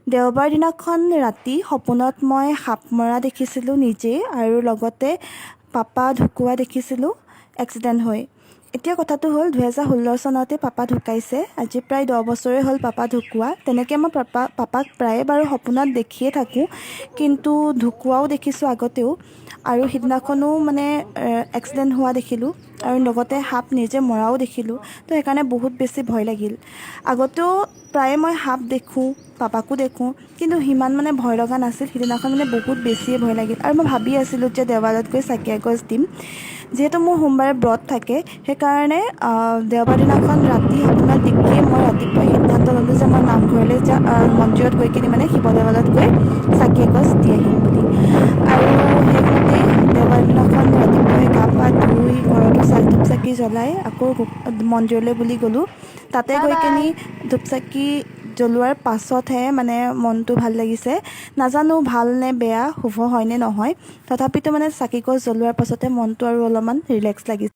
দেওবাৰ দিনাখন ৰাতি সপোনত মই সাপ মৰা দেখিছিলোঁ নিজেই আৰু লগতে পাপা ঢুকুৱা দেখিছিলোঁ এক্সিডেণ্ট হৈ। এতিয়া কথাটো হ'ল 2016 চনতে পাপা ঢুকাইছে। আজি প্ৰায় 10 বছৰে হ'ল পাপা ঢুকুৱা। তেনেকৈ মই পাপাক প্ৰায়ে বাৰু সপোনত দেখিয়ে থাকোঁ, কিন্তু ঢুকুৱাও দেখিছোঁ আগতেও, আৰু সিদিনাখনো মানে এক্সিডেণ্ট হোৱা দেখিলোঁ আৰু লগতে সাপ নিজে মৰাও দেখিলোঁ। তো সেইকাৰণে বহুত বেছি ভয় লাগিল। আগতেও প্ৰায়ে মই সাপ দেখোঁ, পাপাকো দেখোঁ, কিন্তু সিমান মানে ভয় লগা নাছিল। সিদিনাখন মানে বহুত বেছিয়ে ভয় লাগিল আৰু মই ভাবি আছিলোঁ যে দেৱালত গৈ চাকি এগছ দিম। যিহেতু মোৰ সোমবাৰে ব্ৰত থাকে, সেইকাৰণে দেওবাৰ দিনাখন ৰাতি সপোনত দেখিয়ে মই ৰাতিপুৱাই সিদ্ধান্ত ল'লোঁ যে মই নামঘৰলৈ মন্দিৰত গৈ কিনে মানে শিৱদেৱালত গৈ চাকি এগছ দি আহিম বুলি। আৰু সেইমতেই দেওবাৰ দিনাখন ৰাতিপুৱাই গা পা ধুই ঘৰতো ধূপ চাকি জ্বলাই আকৌ মন্দিৰলৈ বুলি গ'লোঁ। তাতে বাই গৈ বাই। কিনি ধূপ চাকি জ্বলোৱাৰ পাছতহে মানে মনটো ভাল লাগিছে। নাজানো ভাল নে বেয়া, শুভ হয় নে নহয়, তথাপিতো মানে চাকি গছ জ্বলোৱাৰ পাছতে মনটো আৰু অলপমান ৰিলেক্স লাগিছে।